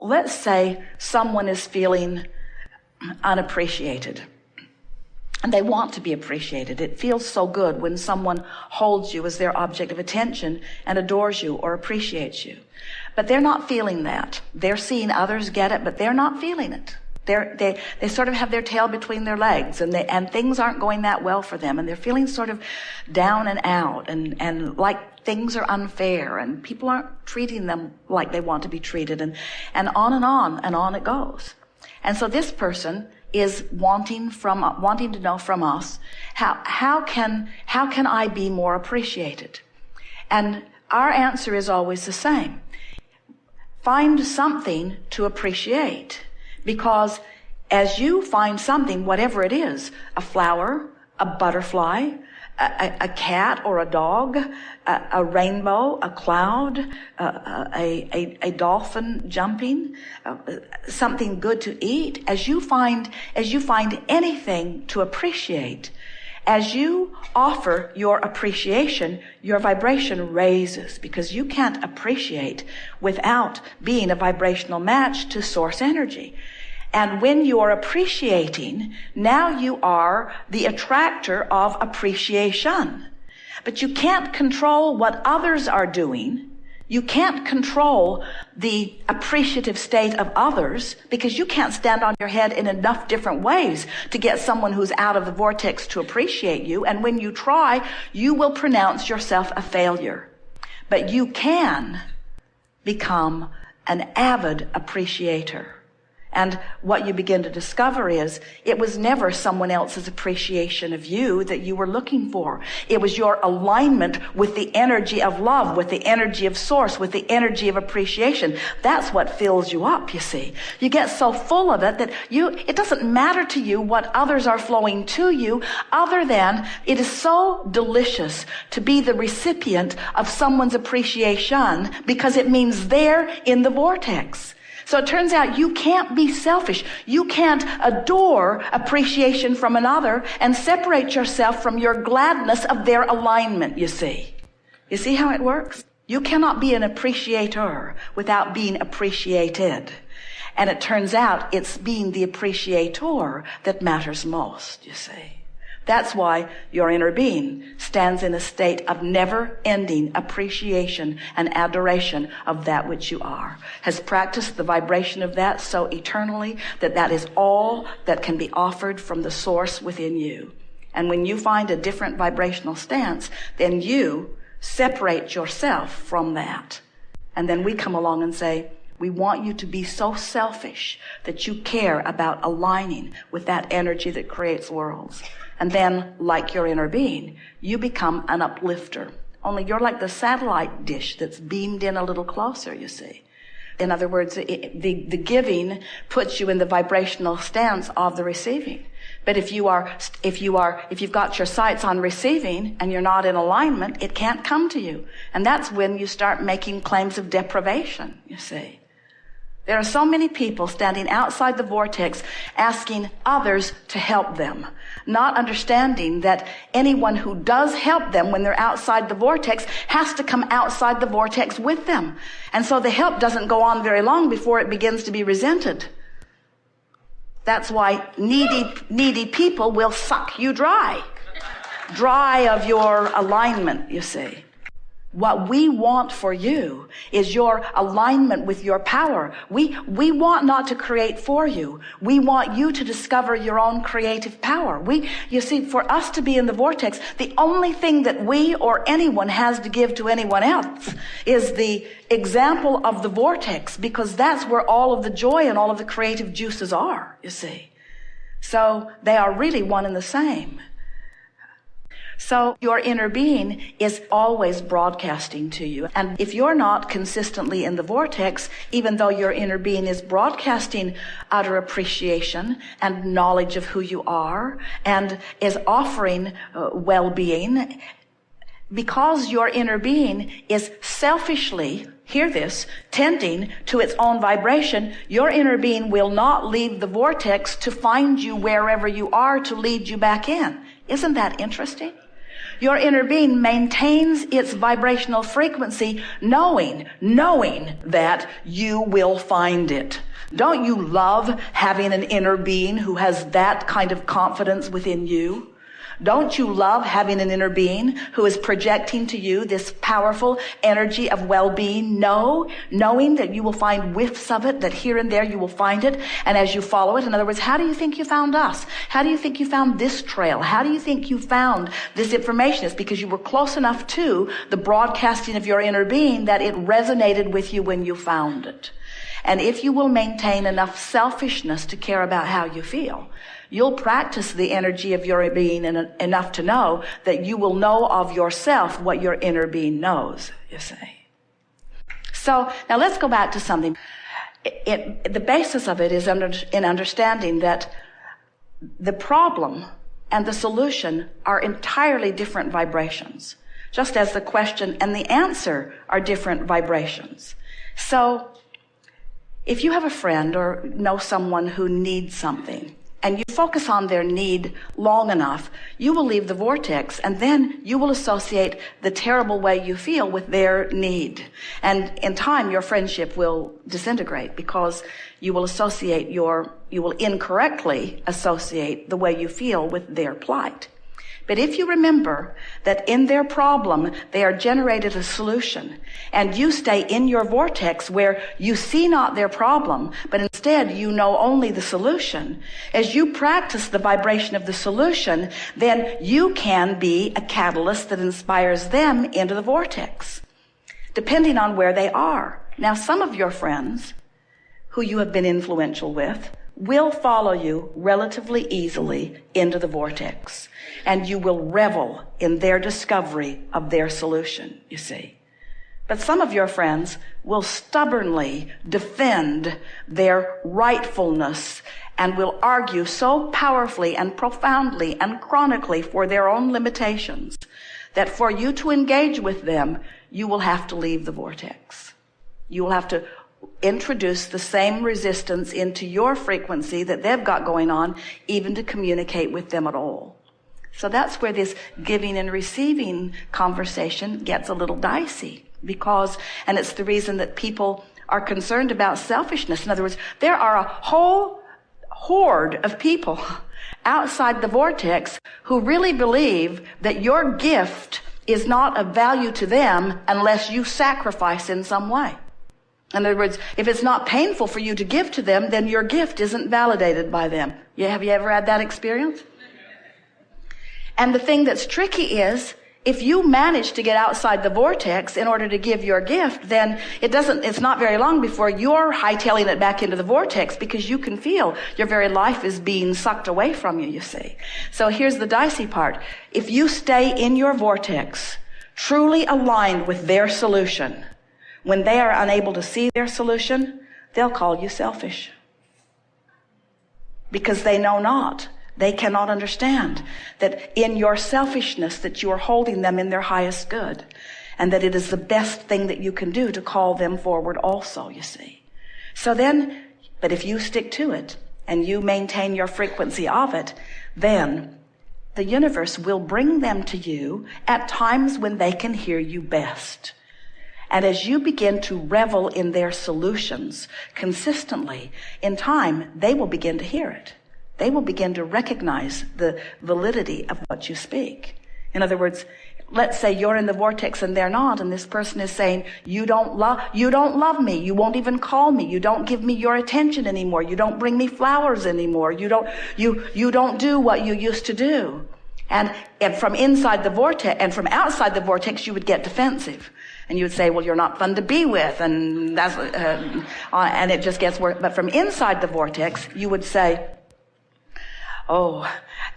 Let's say someone is feeling unappreciated and they want to be appreciated. It feels so good when someone holds you as their object of attention and adores you or appreciates you. But they're not feeling that. They're seeing others get it, but they're not feeling it. They sort of have their tail between their legs, and things aren't going that well for them, and they're feeling sort of down and out, and like things are unfair, and people aren't treating them like they want to be treated, and on it goes. And so this person is wanting to know from us, how can I be more appreciated? And our answer is always the same. Find something to appreciate. Because as you find something, whatever it is, a flower, a butterfly, a cat or a dog, a rainbow, a cloud, a dolphin jumping, something good to eat, as you find anything to appreciate, as you offer your appreciation, your vibration raises, because you can't appreciate without being a vibrational match to source energy. And when you're appreciating, now you are the attractor of appreciation. But you can't control what others are doing. You can't control the appreciative state of others, because you can't stand on your head in enough different ways to get someone who's out of the vortex to appreciate you. And when you try, you will pronounce yourself a failure. But you can become an avid appreciator. And what you begin to discover is it was never someone else's appreciation of you that you were looking for. It was your alignment with the energy of love, with the energy of source, with the energy of appreciation. That's what fills you up, you see. You get so full of it that it doesn't matter to you what others are flowing to you, other than it is so delicious to be the recipient of someone's appreciation, because it means they're in the vortex. So it turns out you can't be selfish. You can't adore appreciation from another and separate yourself from your gladness of their alignment, you see. You see how it works? You cannot be an appreciator without being appreciated. And it turns out it's being the appreciator that matters most, you see. That's why your inner being stands in a state of never-ending appreciation and adoration of that which you are, has practiced the vibration of that so eternally that that is all that can be offered from the source within you. And when you find a different vibrational stance, then you separate yourself from that. And then we come along and say, we want you to be so selfish that you care about aligning with that energy that creates worlds. And then, like your inner being, you become an uplifter. Only you're like the satellite dish that's beamed in a little closer, you see. In other words, the giving puts you in the vibrational stance of the receiving. But if you've got your sights on receiving and you're not in alignment, it can't come to you. And that's when you start making claims of deprivation, you see. There are so many people standing outside the vortex asking others to help them, not understanding that anyone who does help them when they're outside the vortex has to come outside the vortex with them. And so the help doesn't go on very long before it begins to be resented. That's why needy people will suck you dry of your alignment, you see. What we want for you is your alignment with your power. We want not to create for you. We want you to discover your own creative power. You see, for us to be in the vortex, the only thing that we or anyone has to give to anyone else is the example of the vortex, because that's where all of the joy and all of the creative juices are, you see. So they are really one and the same. So your inner being is always broadcasting to you. And if you're not consistently in the vortex, even though your inner being is broadcasting utter appreciation and knowledge of who you are and is offering well-being, because your inner being is selfishly, hear this, tending to its own vibration, your inner being will not leave the vortex to find you wherever you are to lead you back in. Isn't that interesting? Your inner being maintains its vibrational frequency knowing that you will find it. Don't you love having an inner being who has that kind of confidence within you? Don't you love having an inner being who is projecting to you this powerful energy of well-being, knowing that you will find whiffs of it, that here and there you will find it, and as you follow it, in other words, how do you think you found us? How do you think you found this trail? How do you think you found this information? It's because you were close enough to the broadcasting of your inner being that it resonated with you when you found it. And if you will maintain enough selfishness to care about how you feel, you'll practice the energy of your being enough to know that you will know of yourself what your inner being knows, you see. So now let's go back to something. The basis of it is in understanding that the problem and the solution are entirely different vibrations, just as the question and the answer are different vibrations. So if you have a friend or know someone who needs something, and you focus on their need long enough, you will leave the vortex, and then you will associate the terrible way you feel with their need. And in time, your friendship will disintegrate because you will incorrectly associate the way you feel with their plight. But if you remember that in their problem, they are generated a solution, and you stay in your vortex where you see not their problem, but instead you know only the solution, as you practice the vibration of the solution, then you can be a catalyst that inspires them into the vortex, depending on where they are. Now, some of your friends who you have been influential with will follow you relatively easily into the vortex, and you will revel in their discovery of their solution, you see. But some of your friends will stubbornly defend their rightfulness and will argue so powerfully and profoundly and chronically for their own limitations that for you to engage with them, you will have to leave the vortex. You will have to introduce the same resistance into your frequency that they've got going on, even to communicate with them at all. So that's where this giving and receiving conversation gets a little dicey, because, and it's the reason that people are concerned about selfishness. In other words, there are a whole horde of people outside the vortex who really believe that your gift is not of value to them unless you sacrifice in some way. In other words, if it's not painful for you to give to them, then your gift isn't validated by them. Have you ever had that experience? And the thing that's tricky is, if you manage to get outside the vortex in order to give your gift, then it's not very long before you're hightailing it back into the vortex, because you can feel your very life is being sucked away from you, you see. So here's the dicey part. If you stay in your vortex, truly aligned with their solution, when they are unable to see their solution, they'll call you selfish. Because they know not. They cannot understand that in your selfishness that you are holding them in their highest good, and that it is the best thing that you can do to call them forward also, you see. So then, but if you stick to it and you maintain your frequency of it, then the universe will bring them to you at times when they can hear you best. And as you begin to revel in their solutions consistently, in time, they will begin to hear it. They will begin to recognize the validity of what you speak. In other words, let's say you're in the vortex and they're not, and this person is saying, you don't love me. You won't even call me. You don't give me your attention anymore. You don't bring me flowers anymore. You don't do what you used to do. And from inside the vortex and from outside the vortex, you would get defensive. And you would say, well, you're not fun to be with, and that's, and it just gets worse. But from inside the vortex, you would say, oh,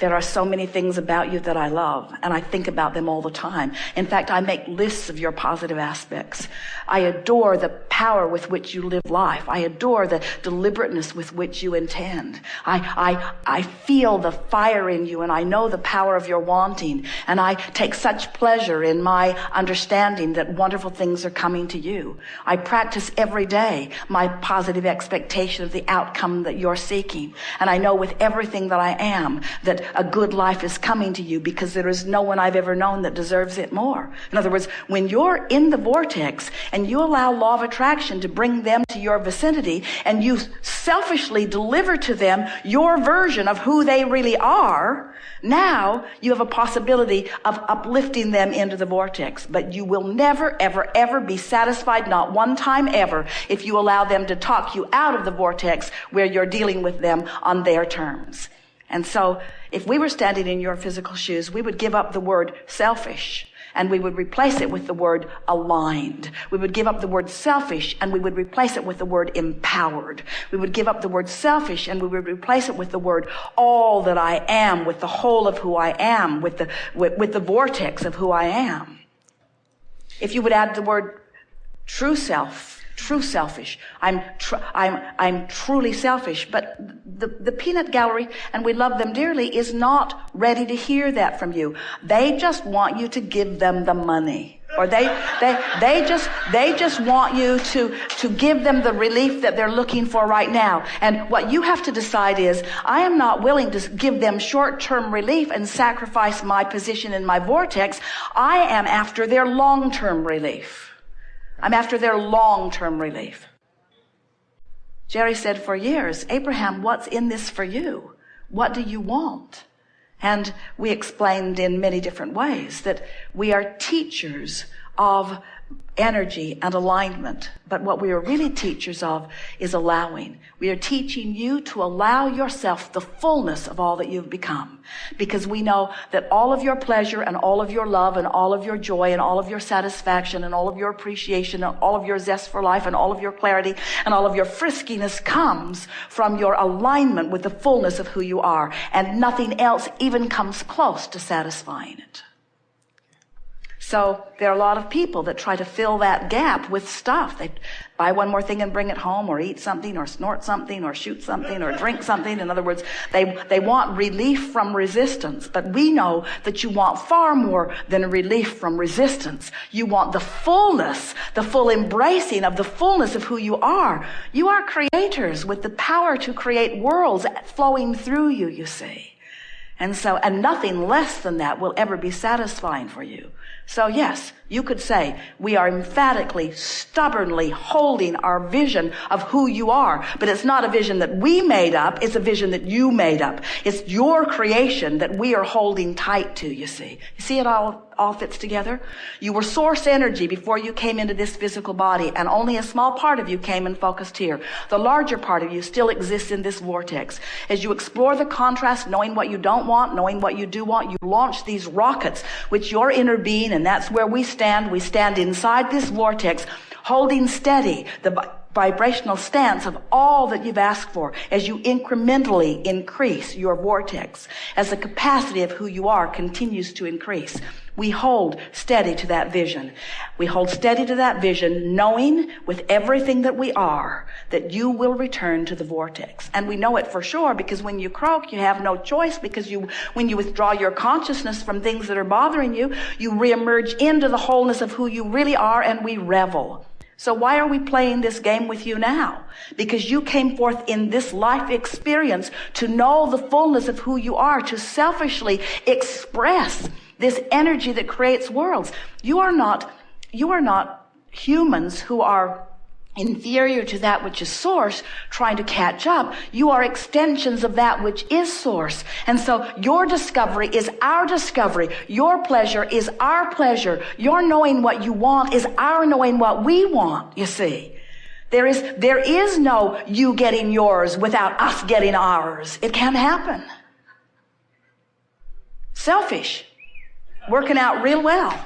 there are so many things about you that I love, and I think about them all the time. In fact, I make lists of your positive aspects. I adore the power with which you live life. I adore the deliberateness with which you intend. I feel the fire in you, and I know the power of your wanting, and I take such pleasure in my understanding that wonderful things are coming to you. I practice every day my positive expectation of the outcome that you're seeking, and I know with everything that I am that that a good life is coming to you because there is no one I've ever known that deserves it more. In other words, when you're in the vortex and you allow law of attraction to bring them to your vicinity and you selfishly deliver to them your version of who they really are, now you have a possibility of uplifting them into the vortex. But you will never, ever, ever be satisfied, not one time ever, if you allow them to talk you out of the vortex where you're dealing with them on their terms. And so if we were standing in your physical shoes, we would give up the word selfish and we would replace it with the word aligned. We would give up the word selfish and we would replace it with the word empowered. We would give up the word selfish and we would replace it with the word all that I am, with the whole of who I am, with the vortex of who I am. If you would add the word true self, true selfish. I'm truly selfish. But the peanut gallery, and we love them dearly, is not ready to hear that from you. They just want you to give them the money. Or they just want you to give them the relief that they're looking for right now. And what you have to decide is, I am not willing to give them short-term relief and sacrifice my position in my vortex. I am after their long-term relief. I'm after their long-term relief. Jerry said for years, Abraham, what's in this for you? What do you want? And we explained in many different ways that we are teachers of energy and alignment. But what we are really teachers of is allowing. We are teaching you to allow yourself the fullness of all that you've become. Because we know that all of your pleasure and all of your love and all of your joy and all of your satisfaction and all of your appreciation and all of your zest for life and all of your clarity and all of your friskiness comes from your alignment with the fullness of who you are. And nothing else even comes close to satisfying it. So there are a lot of people that try to fill that gap with stuff. They buy one more thing and bring it home, or eat something, or snort something, or shoot something, or drink something. In other words, they want relief from resistance. But we know that you want far more than relief from resistance. You want the fullness, the full embracing of the fullness of who you are. You are creators with the power to create worlds flowing through you, you see. And nothing less than that will ever be satisfying for you. So yes, you could say we are emphatically, stubbornly holding our vision of who you are. But it's not a vision that we made up. It's a vision that you made up. It's your creation that we are holding tight to, you see. You see it all fits together? You were source energy before you came into this physical body, and only a small part of you came and focused here. The larger part of you still exists in this vortex. As you explore the contrast, knowing what you don't want, knowing what you do want, you launch these rockets, which your inner being, and that's where we stand. We stand inside this vortex, holding steady the vibrational stance of all that you've asked for as you incrementally increase your vortex, as the capacity of who you are continues to increase. We hold steady to that vision. We hold steady to that vision, knowing with everything that we are that you will return to the vortex. And we know it for sure because when you croak, you have no choice, because when you withdraw your consciousness from things that are bothering you, you reemerge into the wholeness of who you really are, and we revel. So why are we playing this game with you now? Because you came forth in this life experience to know the fullness of who you are, to selfishly express this energy that creates worlds. You are not humans who are inferior to that which is source, trying to catch up. You are extensions of that which is source. And so your discovery is our discovery. Your pleasure is our pleasure. Your knowing what you want is our knowing what we want, you see. There is no you getting yours without us getting ours. It can't happen. Selfish. Working out real well.